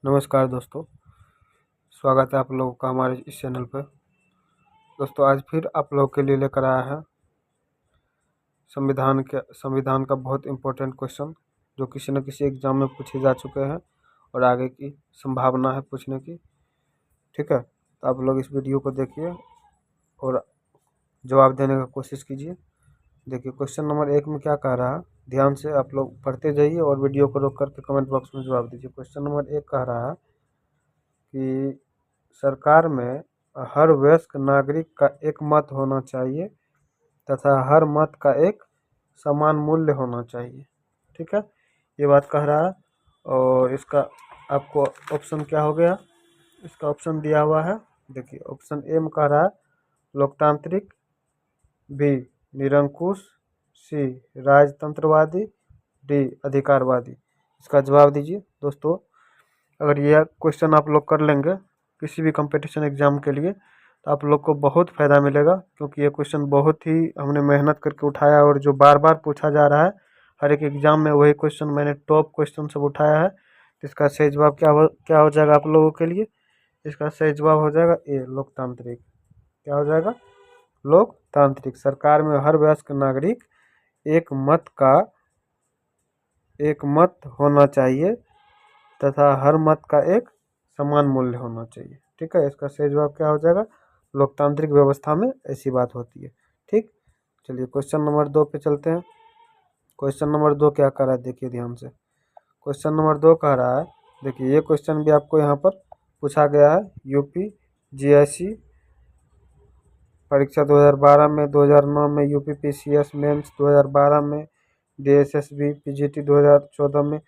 नमस्कार दोस्तों, स्वागत है आप लोगों का हमारे इस चैनल पर। दोस्तों आज फिर आप लोगों के लिए लेकर आया है संविधान का बहुत इम्पोर्टेंट क्वेश्चन, जो किसी न किसी एग्ज़ाम में पूछे जा चुके हैं और आगे की संभावना है पूछने की। ठीक है, तो आप लोग इस वीडियो को देखिए और जवाब देने का कोशिश कीजिए। देखिए क्वेश्चन नंबर 1 में क्या कह रहा है, ध्यान से आप लोग पढ़ते जाइए और वीडियो को रोक करके कमेंट बॉक्स में जवाब दीजिए। क्वेश्चन नंबर 1 कह रहा है कि सरकार में हर वयस्क नागरिक का एक मत होना चाहिए तथा हर मत का एक समान मूल्य होना चाहिए। ठीक है, ये बात कह रहा है। और इसका आपको ऑप्शन क्या हो गया, इसका ऑप्शन दिया हुआ है। देखिए ऑप्शन ए में कह रहा है लोकतांत्रिक, बी निरंकुश, सी राजतंत्रवादी, डी अधिकारवादी। इसका जवाब दीजिए दोस्तों। अगर यह क्वेश्चन आप लोग कर लेंगे किसी भी कंपटीशन एग्ज़ाम के लिए तो आप लोग को बहुत फ़ायदा मिलेगा, क्योंकि ये क्वेश्चन बहुत ही हमने मेहनत करके उठाया और जो बार बार पूछा जा रहा है हर एक एग्ज़ाम में, वही क्वेश्चन मैंने टॉप क्वेश्चन सब उठाया है। तो इसका सही जवाब क्या हो जाएगा आप लोगों के लिए? इसका सही जवाब हो जाएगा ए लोकतांत्रिक। क्या हो जाएगा? लोकतांत्रिक। सरकार में हर वयस्क नागरिक एक मत होना चाहिए तथा हर मत का एक समान मूल्य होना चाहिए। ठीक है, इसका सही जवाब क्या हो जाएगा? लोकतांत्रिक व्यवस्था में ऐसी बात होती है। ठीक, चलिए क्वेश्चन नंबर 2 पे चलते हैं। क्वेश्चन नंबर 2 क्या कह रहा है, देखिए ध्यान से। क्वेश्चन नंबर 2 कह रहा है, देखिए ये क्वेश्चन भी आपको यहाँ पर पूछा गया है। यूपी जीएससी परीक्षा 2012 में, 2009 में यूपी पीसीएस मेंस 2012 में, डीएसएसबी पीजीटी 2014 में।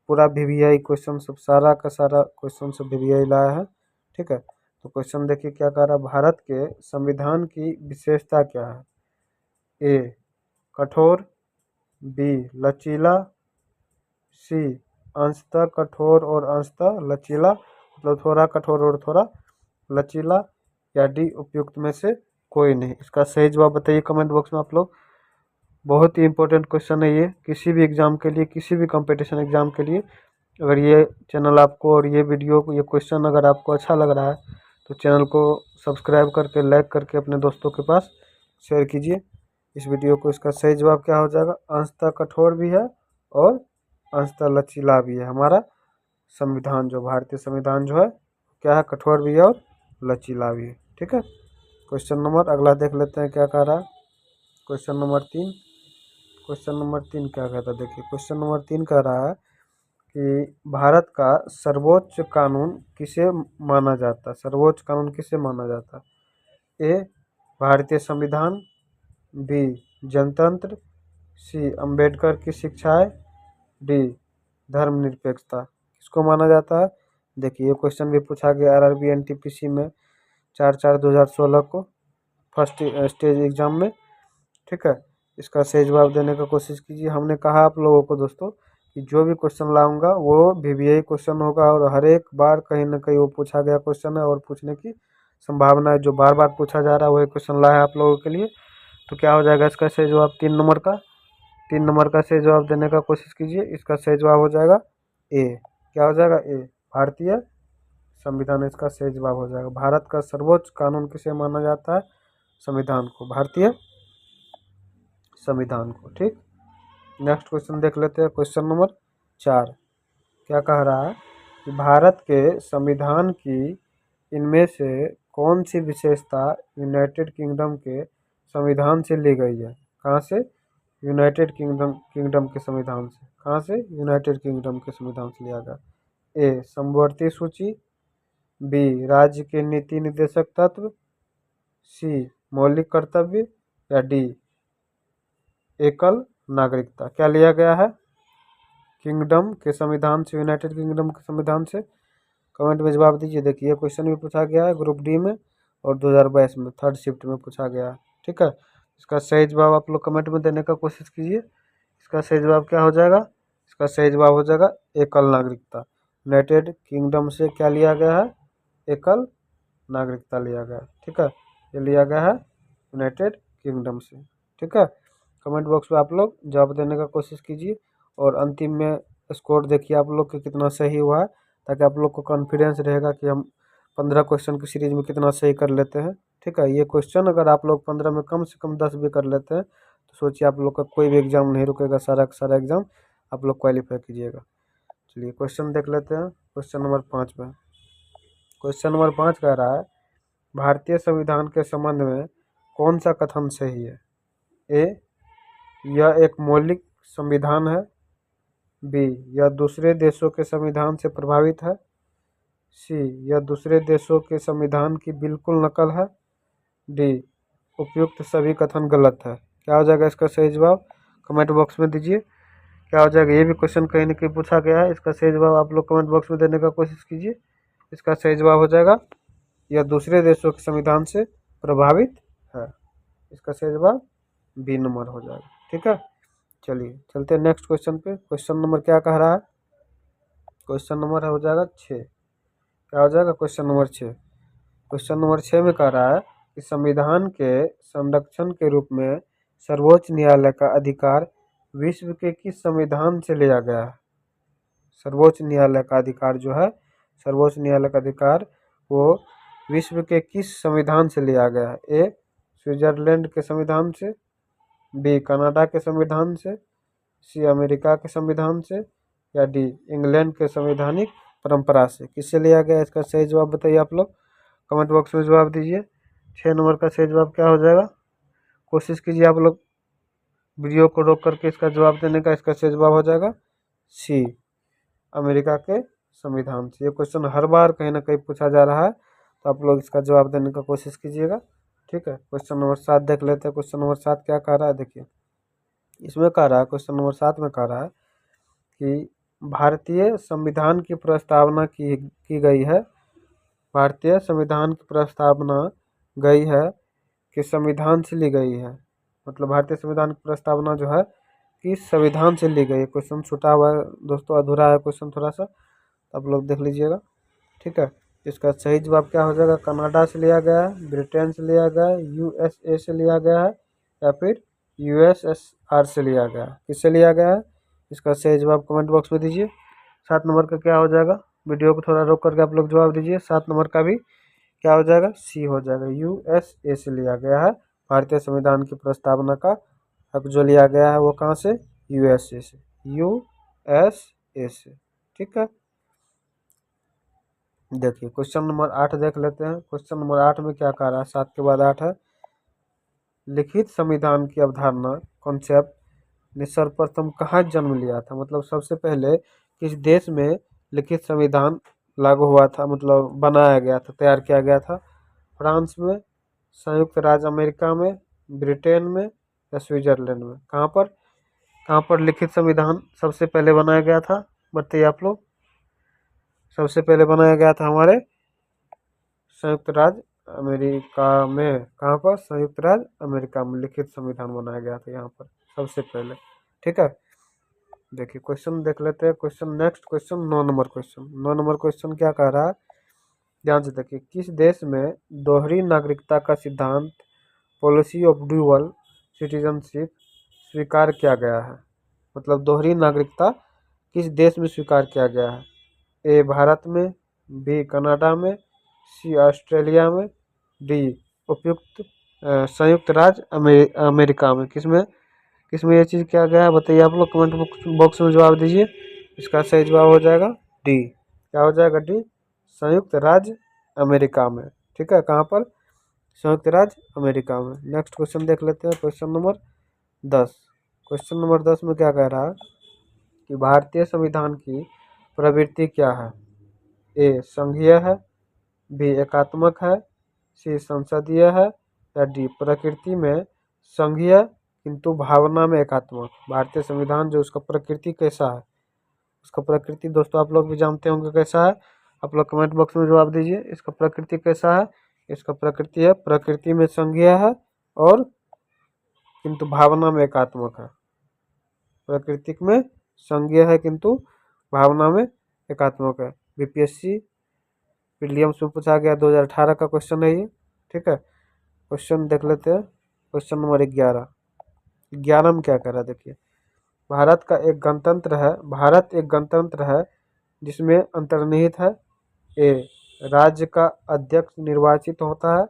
पूरा वीवीआई क्वेश्चन सब, सारा का सारा क्वेश्चन सब वीवीआई लाया है। ठीक है, तो क्वेश्चन देखिए क्या कह रहा है, भारत के संविधान की विशेषता क्या है? ए कठोर, बी लचीला, सी अंशतः कठोर और अंशतः लचीला, मतलब थोड़ा कठोर और थोड़ा लचीला, या डी उपयुक्त में से कोई नहीं। इसका सही जवाब बताइए कमेंट बॉक्स में आप लोग। बहुत ही इंपॉर्टेंट क्वेश्चन है ये, किसी भी एग्ज़ाम के लिए, किसी भी कंपटीशन एग्ज़ाम के लिए। अगर ये चैनल आपको और ये वीडियो को, ये क्वेश्चन अगर आपको अच्छा लग रहा है तो चैनल को सब्सक्राइब करके, लाइक करके अपने दोस्तों के पास शेयर कीजिए इस वीडियो को। इसका सही जवाब क्या हो जाएगा? अंशतः कठोर भी है और अंशतः लचीला भी है। हमारा संविधान, जो भारतीय संविधान जो है, क्या है? कठोर भी है और लचीला भी है। ठीक है, क्वेश्चन नंबर अगला देख लेते हैं क्या कह रहा है। Question number 3। क्वेश्चन नंबर 3 क्या कहता है, देखिए क्वेश्चन नंबर 3 कह रहा है कि भारत का सर्वोच्च कानून किसे माना जाता है? सर्वोच्च कानून किसे माना जाता है? ए भारतीय संविधान, बी जनतंत्र, सी अंबेडकर की शिक्षाएं, डी धर्मनिरपेक्षता। किसको माना जाता है? देखिए ये क्वेश्चन भी पूछा गया आरआरबी एनटीपीसी में 4/4/2016 को, फर्स्ट स्टेज एग्जाम में। ठीक है, इसका सही जवाब देने का कोशिश कीजिए। हमने कहा आप लोगों को दोस्तों कि जो भी क्वेश्चन लाऊंगा वो वीवीआई क्वेश्चन होगा और हर एक बार कहीं ना कहीं वो पूछा गया क्वेश्चन है और पूछने की संभावना है। जो बार बार पूछा जा रहा है वही क्वेश्चन लाया है आप लोगों के लिए। तो क्या हो जाएगा इसका सही जवाब? 3 नंबर का, 3 नंबर का सही जवाब देने का कोशिश कीजिए। इसका सही जवाब हो जाएगा ए। क्या हो जाएगा? ए भारतीय संविधान इसका सही जवाब हो जाएगा। भारत का सर्वोच्च कानून किसे माना जाता है? संविधान को, भारतीय संविधान को। ठीक, नेक्स्ट क्वेश्चन देख लेते हैं। क्वेश्चन नंबर 4 क्या कह रहा है कि भारत के संविधान की इनमें से कौन सी विशेषता यूनाइटेड किंगडम के संविधान से ली गई है? कहाँ से? यूनाइटेड किंगडम के संविधान से। कहाँ से? यूनाइटेड किंगडम के संविधान से लिया गया। ए समवर्ती सूची, बी राज्य के नीति निर्देशक तत्व, सी मौलिक कर्तव्य, या डी एकल नागरिकता। क्या लिया गया है किंगडम के संविधान से, यूनाइटेड किंगडम के संविधान से? कमेंट में जवाब दीजिए। देखिए क्वेश्चन भी पूछा गया है ग्रुप डी में और 2022 में थर्ड शिफ्ट में पूछा गया है। ठीक है, इसका सही जवाब आप लोग कमेंट में देने का कोशिश कीजिए। इसका सही जवाब क्या हो जाएगा? इसका सही जवाब हो जाएगा एकल नागरिकता। यूनाइटेड किंगडम से क्या लिया गया है? एकल नागरिकता लिया गया है। ठीक है, ये लिया गया है यूनाइटेड किंगडम से। ठीक है, कमेंट बॉक्स में आप लोग जवाब देने का कोशिश कीजिए और अंतिम में स्कोर देखिए आप लोग के कितना सही हुआ है। ताकि आप लोग को कॉन्फिडेंस रहेगा कि हम 15 क्वेश्चन की सीरीज में कितना सही कर लेते हैं। ठीक है, ये क्वेश्चन अगर आप लोग 15 में कम से कम 10 भी कर लेते हैं तो सोचिए आप लोग का कोई भी एग्जाम नहीं रुकेगा, सारा का सारा एग्जाम आप लोग क्वालिफाई कीजिएगा। चलिए क्वेश्चन देख लेते हैं। क्वेश्चन नंबर 5 में, क्वेश्चन नंबर 5 कह रहा है भारतीय संविधान के संबंध में कौन सा कथन सही है? ए, यह एक मौलिक संविधान है। बी, यह दूसरे देशों के संविधान से प्रभावित है। सी, यह दूसरे देशों के संविधान की बिल्कुल नकल है। डी, उपयुक्त सभी कथन गलत है। क्या हो जाएगा इसका सही जवाब? कमेंट बॉक्स में दीजिए। क्या हो जाएगा? ये भी क्वेश्चन कहीं ना कहीं पूछा गया है, इसका सही जवाब आप लोग कमेंट बॉक्स में देने का कोशिश कीजिए। इसका सही जवाब हो जाएगा यह दूसरे देशों के संविधान से प्रभावित है। इसका सही जवाब बी नंबर हो जाएगा। ठीक है, चलिए चलते हैं नेक्स्ट क्वेश्चन पे। क्वेश्चन नंबर क्या कह रहा है? क्वेश्चन नंबर हो जाएगा 6। क्या हो जाएगा? Question number 6। क्वेश्चन नंबर 6 में कह रहा है कि संविधान के संरक्षण के रूप में सर्वोच्च न्यायालय का अधिकार विश्व के किस संविधान से लिया गया है? सर्वोच्च न्यायालय का अधिकार जो है, सर्वोच्च न्यायालय का अधिकार वो विश्व के किस संविधान से लिया गया है? ए, स्विट्जरलैंड के संविधान से। बी, कनाडा के संविधान से। सी, अमेरिका के संविधान से। या डी, इंग्लैंड के संवैधानिक परंपरा से। किससे लिया गया? इसका सही जवाब बताइए आप लोग, कमेंट बॉक्स में जवाब दीजिए। 6 नंबर का सही जवाब क्या हो जाएगा? कोशिश कीजिए आप लोग वीडियो को रोक करके इसका जवाब देने का। इसका सही जवाब हो जाएगा सी, अमेरिका के संविधान से। ये क्वेश्चन हर बार कहीं ना कहीं पूछा जा रहा है, तो आप लोग इसका जवाब देने का कोशिश कीजिएगा। ठीक है, क्वेश्चन नंबर 7 देख लेते हैं। क्वेश्चन नंबर 7 क्या कह रहा है? देखिए, इसमें कह रहा है, क्वेश्चन नंबर 7 में कह रहा है कि भारतीय संविधान की प्रस्तावना की गई है। भारतीय संविधान की प्रस्तावना गई है कि संविधान से ली गई है। मतलब भारतीय संविधान की प्रस्तावना जो है किस संविधान से ली गई है। क्वेश्चन छूटा हुआ है दोस्तों, अधूरा है क्वेश्चन थोड़ा सा, आप लोग देख लीजिएगा। ठीक है, इसका सही जवाब क्या हो जाएगा? कनाडा से लिया गया है, ब्रिटेन से लिया गया है, यूएसए से लिया गया है, या फिर यूएसएसआर से लिया गया है। किससे लिया गया है? इसका सही जवाब कमेंट बॉक्स में दीजिए। 7 नंबर का क्या हो जाएगा? वीडियो को थोड़ा रोक करके आप लोग जवाब दीजिए। 7 नंबर का भी क्या हो जाएगा? सी हो जाएगा, यूएसए से लिया गया है। भारतीय संविधान की प्रस्तावना का अब जो लिया गया है वो कहाँ से? यूएसए से, यूएसए से। ठीक है, देखिए क्वेश्चन नंबर 8 देख लेते हैं। क्वेश्चन नंबर 8 में क्या कह रहा है? 7 के बाद 8 है। लिखित संविधान की अवधारणा, कॉन्सेप्ट ने सर्वप्रथम कहाँ जन्म लिया था? मतलब सबसे पहले किस देश में लिखित संविधान लागू हुआ था, मतलब बनाया गया था, तैयार किया गया था? फ्रांस में, संयुक्त राज्य अमेरिका में, ब्रिटेन में, या स्विट्जरलैंड में? कहाँ पर लिखित संविधान सबसे पहले बनाया गया था? बताइए आप लोग। सबसे पहले बनाया गया था हमारे संयुक्त राज्य अमेरिका में। कहाँ पर? संयुक्त राज्य अमेरिका में लिखित संविधान बनाया गया था यहाँ पर सबसे पहले। ठीक है, देखिए क्वेश्चन देख लेते हैं। Question next question 9 number question. 9 number question क्या कह रहा है? ध्यान से देखिए, किस देश में दोहरी नागरिकता का सिद्धांत, पॉलिसी ऑफ ड्यूअल सिटीजनशिप स्वीकार किया गया है? मतलब दोहरी नागरिकता किस देश में स्वीकार किया गया है? ए, भारत में। बी, कनाडा में। सी, ऑस्ट्रेलिया में। डी, उपयुक्त संयुक्त राज्य अमेरिका में। किसमें ये चीज़ किया गया है? बताइए आप लोग, कमेंट बॉक्स में जवाब दीजिए। इसका सही जवाब हो जाएगा डी। क्या हो जाएगा? डी, संयुक्त राज्य अमेरिका में। ठीक है, कहाँ पर? संयुक्त राज्य अमेरिका में। नेक्स्ट क्वेश्चन देख लेते हैं। Question number 10। क्वेश्चन नंबर 10 में क्या कह रहा है कि भारतीय संविधान की प्रवृत्ति क्या है? ए, संघीय है। बी, एकात्मक है। सी, संसदीय है। या डी, प्रकृति में संघीय किंतु भावना में एकात्मक। भारतीय संविधान जो उसका प्रकृति कैसा है? उसका प्रकृति दोस्तों आप लोग भी जानते होंगे कैसा है, आप लोग कमेंट बॉक्स में जवाब दीजिए। इसका प्रकृति कैसा है? इसका प्रकृति है, प्रकृति में संघीय है और किंतु भावना में एकात्मक है। प्राकृतिक में संघीय है किंतु भावना में एकात्मक है। बीपीएससी प्रीलिम्स में पूछा गया 2018 का क्वेश्चन है ये। ठीक है, क्वेश्चन देख लेते हैं। Question number 11। 11 में क्या कह रहा है? देखिए, भारत एक गणतंत्र है जिसमें अंतर्निहित है? ए, राज्य का अध्यक्ष निर्वाचित होता है।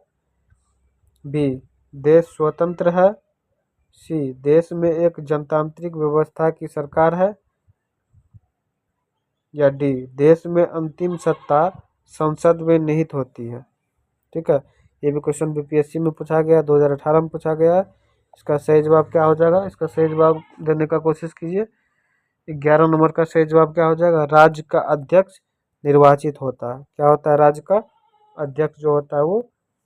बी, देश स्वतंत्र है। सी, देश में एक जनतांत्रिक व्यवस्था की सरकार है। या डी, देश में अंतिम सत्ता संसद में निहित होती है। ठीक है, ये भी क्वेश्चन बीपीएससी में पूछा गया, 2018 में पूछा गया है। इसका सही जवाब क्या हो जाएगा? इसका सही जवाब देने का कोशिश कीजिए। 11 नंबर का सही जवाब क्या हो जाएगा? राज्य का अध्यक्ष निर्वाचित होता है। क्या होता है? राज्य का अध्यक्ष जो होता है वो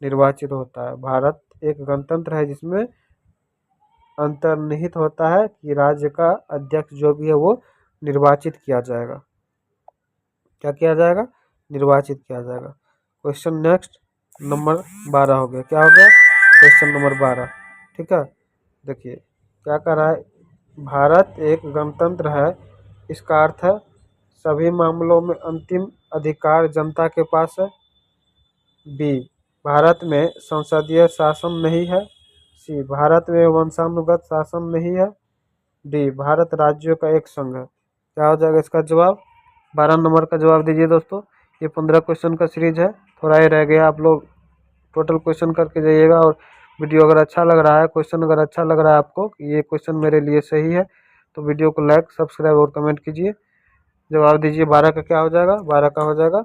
निर्वाचित होता है। भारत एक गणतंत्र है जिसमें अंतर्निहित होता है कि राज्य का अध्यक्ष जो भी है वो निर्वाचित किया जाएगा। क्या किया जाएगा? निर्वाचित किया जाएगा। क्वेश्चन नेक्स्ट नंबर 12 हो गया। क्या हो गया? Question number 12। ठीक है, देखिए क्या कर रहा है। भारत एक गणतंत्र है, इसका अर्थ है सभी मामलों में अंतिम अधिकार जनता के पास है। बी, भारत में संसदीय शासन नहीं है। सी, भारत में वंशानुगत शासन नहीं है। डी, भारत राज्यों का एक संघ है। क्या हो जाएगा इसका जवाब? 12 नंबर का जवाब दीजिए दोस्तों। ये 15 क्वेश्चन का सीरीज है, थोड़ा ही रह गया। आप लोग टोटल क्वेश्चन करके जाइएगा। और वीडियो अगर अच्छा लग रहा है, क्वेश्चन अगर अच्छा लग रहा है आपको कि ये क्वेश्चन मेरे लिए सही है, तो वीडियो को लाइक, सब्सक्राइब और कमेंट कीजिए। जवाब दीजिए। 12 का क्या हो जाएगा? 12 का हो जाएगा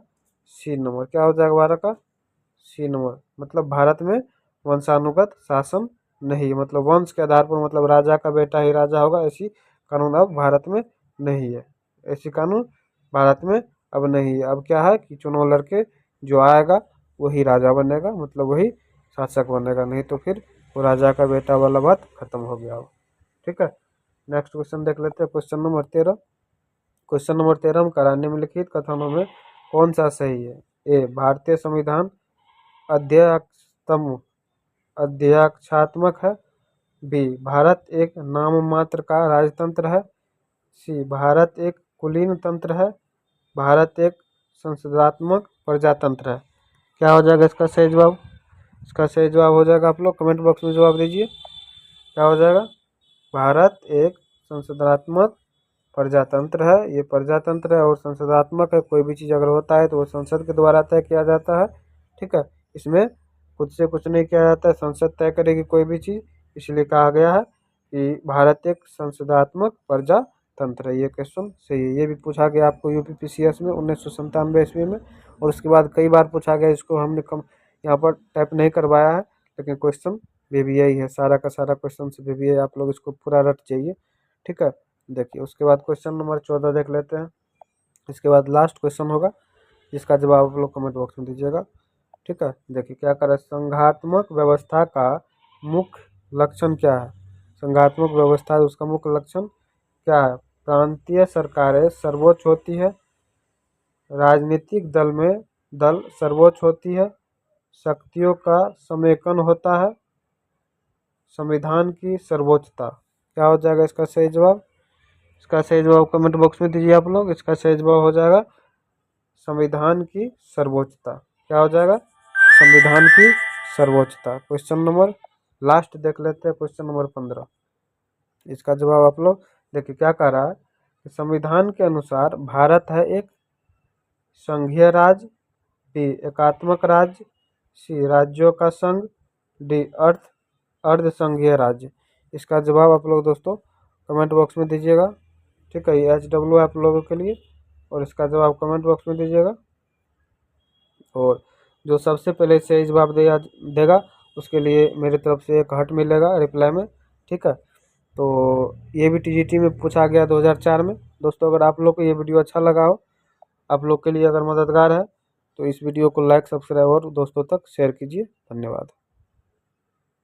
सी नंबर। क्या हो जाएगा 12 का? C number. मतलब भारत में वंशानुगत शासन नहीं, मतलब वंश के आधार पर, मतलब राजा का बेटा ही राजा होगा, ऐसी कानून अब भारत में नहीं है। ऐसी कानून भारत में अब नहीं है। अब क्या है कि चुनाव लड़के जो आएगा वही राजा बनेगा, मतलब वही शासक बनेगा, नहीं तो फिर वो राजा का बेटा वाला बात खत्म हो गया हो। ठीक है, नेक्स्ट क्वेश्चन देख लेते हैं। Question number 13। क्वेश्चन नंबर 13 में करा निम्नलिखित कथनों में कौन सा सही है? ए, भारतीय संविधान अध्यक्षात्मक है। बी, भारत एक नाम मात्र का राजतंत्र है। सी, भारत एक कुलीन तंत्र है। भारत एक संसदात्मक प्रजातंत्र है। क्या हो जाएगा इसका सही जवाब? इसका सही जवाब हो जाएगा, आप लोग कमेंट बॉक्स में जवाब दीजिए। क्या हो जाएगा? भारत एक संसदात्मक प्रजातंत्र है। ये प्रजातंत्र है और संसदात्मक है। कोई भी चीज़ अगर होता है तो वो संसद के द्वारा तय किया जाता है। ठीक है, इसमें खुद से कुछ नहीं किया जाता है, संसद तय करेगी कोई भी चीज़। इसलिए कहा गया है कि भारत एक संसदात्मक प्रजातंत्र है। ये क्वेश्चन सही है। ये भी पूछा गया आपको यूपीपीसीएस में 1997 ईस्वी में, और उसके बाद कई बार पूछा गया। इसको हमने कम यहाँ पर टाइप नहीं करवाया है, लेकिन क्वेश्चन वीवीआई है, सारा का सारा क्वेश्चन से वीवीआई। आप लोग इसको पूरा रट जाइए। ठीक है, देखिए उसके बाद क्वेश्चन नंबर 14 देख लेते हैं। इसके बाद लास्ट क्वेश्चन होगा, इसका जवाब आप लोग कमेंट बॉक्स में दीजिएगा। ठीक है, देखिए क्या कर रहा है। संघात्मक व्यवस्था का मुख्य लक्षण क्या है? संघात्मक व्यवस्था उसका मुख्य लक्षण क्या है? प्रांतीय सरकारें सर्वोच्च होती है। राजनीतिक दल सर्वोच्च होती है। शक्तियों का समेकन होता है। संविधान की सर्वोच्चता। क्या हो जाएगा इसका सही जवाब? इसका सही जवाब कमेंट बॉक्स में दीजिए आप लोग। इसका सही जवाब हो जाएगा संविधान की सर्वोच्चता। क्या हो जाएगा? संविधान की सर्वोच्चता। क्वेश्चन नंबर लास्ट देख लेते हैं, क्वेश्चन नंबर 15। इसका जवाब आप लोग देखिए क्या कह रहा है कि संविधान के अनुसार भारत है एक संघीय राज्य। बी, एकात्मक राज्य। सी, राज्यों का संघ। डी, अर्ध संघीय राज्य। इसका जवाब आप लोग दोस्तों कमेंट बॉक्स में दीजिएगा। ठीक है, ये HW आप लोगों के लिए, और इसका जवाब कमेंट बॉक्स में दीजिएगा। और जो सबसे पहले सही जवाब देगा उसके लिए मेरी तरफ से एक हर्ट मिलेगा रिप्लाई में। ठीक है, तो ये भी टीजीटी में पूछा गया 2004 में। दोस्तों अगर आप लोग को ये वीडियो अच्छा लगा हो, आप लोग के लिए अगर मददगार है, तो इस वीडियो को लाइक, सब्सक्राइब और दोस्तों तक शेयर कीजिए। धन्यवाद।